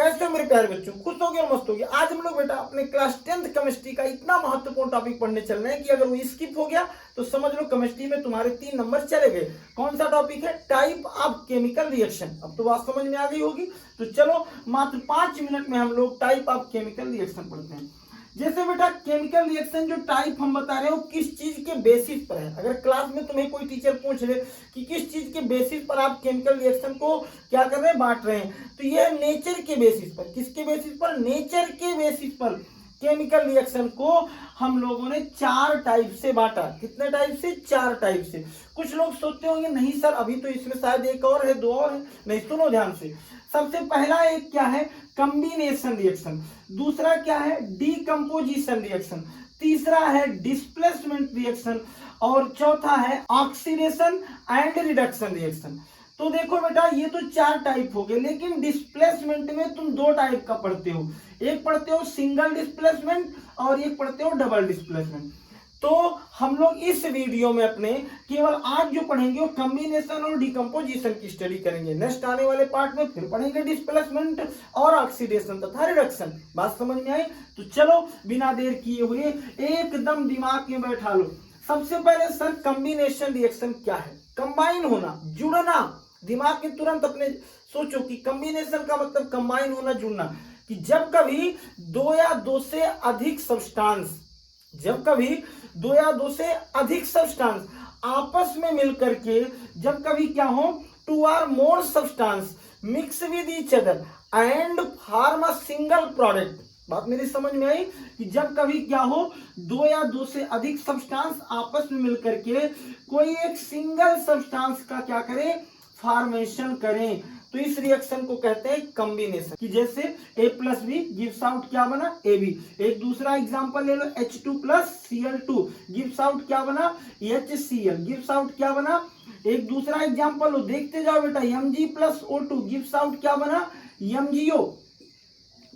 कैसे हो मेरे प्यारे बच्चों, खुश हो गए और मस्त हो गए। आज हम लोग बेटा अपने क्लास 10th केमिस्ट्री का इतना महत्वपूर्ण टॉपिक पढ़ने चल रहे हैं कि अगर वो स्किप हो गया तो समझ लो केमिस्ट्री में तुम्हारे 3 नंबर चले गए। कौन सा टॉपिक है? Type of chemical reaction. अब तो बात समझ में आ गई होगी। तो चलो मात्र 5 मिनट में हम लोग टाइप ऑफ केमिकल रिएक्शन पढ़ते हैं। जैसे बेटा केमिकल रिएक्शन जो टाइप हम बता रहे हो किस चीज के बेसिस पर है। अगर क्लास में तुम्हें कोई टीचर पूछ ले कि किस चीज के बेसिस पर आप केमिकल रिएक्शन को क्या कर रहे हैं, बांट रहे हैं, तो यह नेचर के बेसिस पर। किसके बेसिस पर? नेचर के बेसिस पर केमिकल रिएक्शन को हम लोगों ने 4 टाइप से बांटा। कितने टाइप से? 4 टाइप से। कुछ लोग सोचते होंगे नहीं सर अभी तो इसमें शायद एक और है, 2 और है। नहीं, सुनो ध्यान से। सबसे पहला एक क्या है? Combination reaction. दूसरा क्या है? Decomposition reaction. तीसरा है डिस्प्लेसमेंट रिएक्शन और चौथा है ऑक्सीडेशन एंड रिडक्शन रिएक्शन। तो देखो बेटा ये तो 4 टाइप हो गए, लेकिन डिस्प्लेसमेंट में तुम 2 टाइप का पढ़ते हो। एक पढ़ते हो सिंगल डिस्प्लेसमेंट और एक पढ़ते हो डबल डिस्प्लेसमेंट। तो हम लोग इस वीडियो में अपने केवल आज जो पढ़ेंगे वो कॉम्बिनेशन और डिकम्पोजिशन की स्टडी करेंगे। नेक्स्ट आने वाले पार्ट में फिर पढ़ेंगे डिस्प्लेसमेंट और ऑक्सीडेशन तथा रिडक्शन। बात समझ में आई? तो चलो बिना देर किए हुए एकदम दिमाग में बैठा लो। सबसे पहले सर कॉम्बिनेशन रिएक्शन क्या है? कंबाइन होना, जुड़ना। दिमाग में तुरंत अपने सोचो कि कॉम्बिनेशन का मतलब कंबाइन होना, जुड़ना। कि जब कभी 2 या 2 से अधिक सब्सटेंस, जब कभी 2 या 2 से अधिक सब्सटेंस आपस में मिलकर के जब कभी क्या हो, 2 or more substance mix with each other and form a single product. बात मेरी समझ में आई? कि जब कभी क्या हो, 2 या 2 से अधिक सब्सटेंस आपस में मिलकर के कोई एक सिंगल सब्सटेंस का क्या करे, फॉर्मेशन करें, तो इस रिएक्शन को कहते हैं कॉम्बिनेशन। कि जैसे A+B गिव्स आउट क्या बना? AB। एक दूसरा एग्जांपल ले लो, H2+Cl2 गिव्स आउट क्या बना? HCl। गिव्स आउट क्या बना? एक दूसरा एग्जांपल लो, देखते जाओ बेटा, Mg+O2 गिव्स आउट क्या बना? MgO।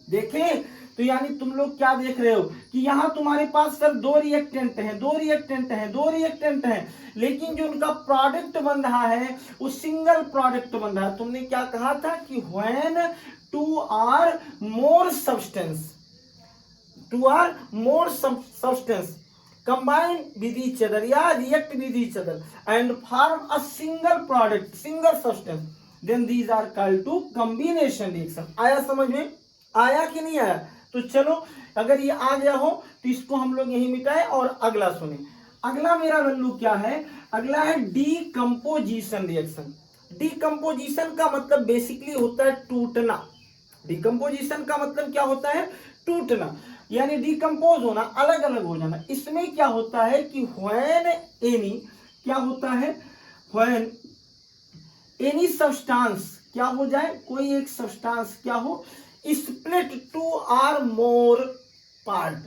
देखें तो यानी तुम लोग क्या देख रहे हो कि यहां तुम्हारे पास सर 2 रिएक्टेंट हैं, 2 रिएक्टेंट हैं, 2 रिएक्टेंट हैं, लेकिन जो उनका प्रोडक्ट बन रहा है वो सिंगल प्रोडक्ट बन रहा है। तुमने क्या कहा था कि when 2 or more substance, 2 or more substance combine with each other या react with each other and form a single product, single substance, then these are called to combination reaction। आया समझ में? आया कि नहीं आया? तो चलो अगर ये आ गया हो तो इसको हम लोग यही मिटाएं और अगला सुने। अगला मेरा लल्लू क्या है? अगला है डीकंपोजिशन रिएक्शन। डीकंपोजिशन का मतलब बेसिकली होता है टूटना। डिकम्पोजिशन का मतलब क्या होता है? टूटना, यानी डिकम्पोज होना, अलग अलग हो जाना। इसमें क्या होता है कि व्हेन एनी, क्या होता है? व्हेन एनी सब्सटेंस क्या हो जाए, कोई एक सब्सटेंस क्या हो, स्प्लिट 2 or more पार्ट।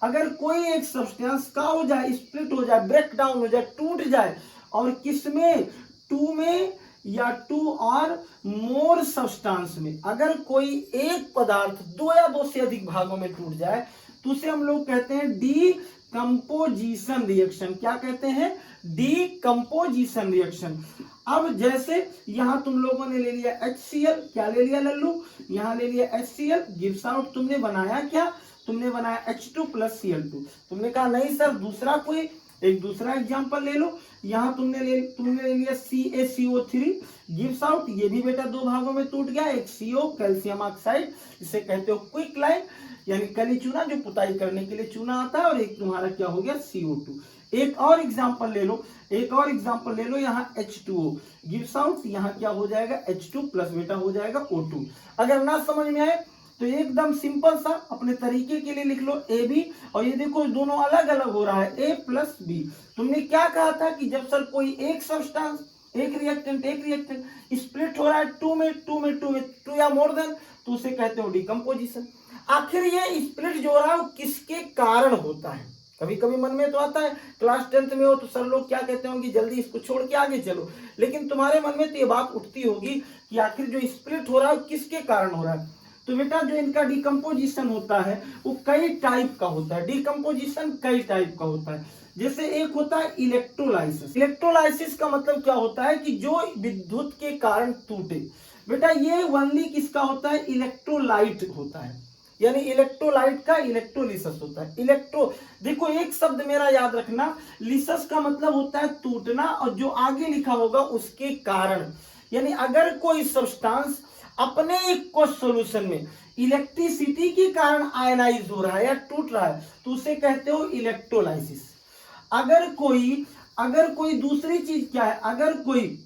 अगर कोई एक सब्सटेंस का हो जाए, स्प्लिट हो जाए, ब्रेक डाउन हो जाए, टूट जाए, और किसमें? 2 में या 2 और मोर सब्सटेंस में। अगर कोई एक पदार्थ 2 या 2 से अधिक भागों में टूट जाए तो उसे हम लोग कहते हैं डीकंपोजिशन रिएक्शन। क्या कहते हैं? Decomposition reaction. अब जैसे यहां तुम लोगों ने ले लिया HCl, क्या ले लिया लल्लू? यहां ले लिया HCl, गिव्स आउट तुमने बनाया क्या? तुमने बनाया H2+Cl2। तुमने कहा नहीं सर दूसरा कोई, एक दूसरा एग्जांपल ले लो। यहां तुमने ले लिया CaCO3 गिव्स आउट, ये भी बेटा 2 भागों में टूट गया। एक CO कैल्शियम ऑक्साइड, जिसे कहते हो क्विक लाइम, यानी कली चूना जो पुताई करने के लिए चूना आता है, और एक तुम्हारा क्या हो गया? CO2। एक और एग्जांपल ले लो, एक और एग्जांपल ले लो, यहाँ H2O गिव्स आउट, यहाँ क्या हो जाएगा? H2+ बेटा हो जाएगा O2। अगर ना समझ में आए तो एकदम सिंपल सा अपने तरीके के लिए लिख लो AB, और ये देखो दोनों अलग अलग हो रहा है, A+B। तुमने क्या कहा था कि जब सर कोई एक सब्सटेंस, एक रिएक्टेंट स्प्लिट हो रहा है 2 में 2 या मोर देन, तो उसे कहते हो डिकम्पोजिशन। आखिर ये स्प्लिट जो हो रहा है वो किसके कारण होता है? कभी कभी मन में तो आता है, क्लास 10th में हो तो सर लोग क्या कहते होंगे, जल्दी इसको छोड़ के आगे चलो। लेकिन तुम्हारे मन में तो ये बात उठती होगी कि आखिर जो स्प्लिट हो रहा है किसके कारण हो रहा है। तो बेटा जो इनका डिकम्पोजिशन होता है वो कई टाइप का होता है। डिकम्पोजिशन कई टाइप का होता है। जैसे एक होता है इलेक्ट्रोलाइसिस। इलेक्ट्रोलाइसिस का मतलब क्या होता है कि जो विद्युत के कारण टूटे, बेटा ये ओनली किसका होता है, इलेक्ट्रोलाइट होता है, यानी इलेक्ट्रोलाइट का इलेक्ट्रोलिसिस होता है। इलेक्ट्रो, देखो एक शब्द मेरा याद रखना, लिसस का मतलब होता है टूटना, और जो आगे लिखा होगा उसके कारण, यानी अगर कोई सब्सटेंस अपने एक्वस सॉल्यूशन में इलेक्ट्रिसिटी के कारण आयनाइज हो रहा है या टूट रहा है तो उसे कहते हो इलेक्ट्रोलाइसिस। अगर कोई दूसरी चीज क्या है, अगर कोई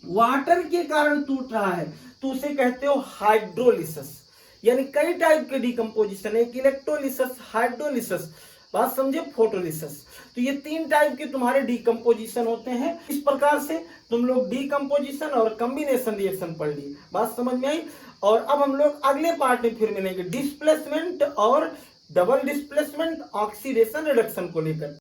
वाटर के कारण टूट रहा है तो उसे कहते हो हाइड्रोलिसिस। यानी कई टाइप के डिकम्पोजिशन है, इलेक्ट्रोलिसिस, हाइड्रोलिसिस, बात समझे, फोटोलिसिस। तो ये 3 टाइप के तुम्हारे डिकम्पोजिशन होते हैं। इस प्रकार से तुम लोग डिकम्पोजिशन और कॉम्बिनेशन रिएक्शन पढ़ लिए, बात समझ में आई। और अब हम लोग अगले पार्ट में फिर मिलेंगे डिस्प्लेसमेंट और डबल डिस्प्लेसमेंट ऑक्सीडेशन रिडक्शन को लेकर।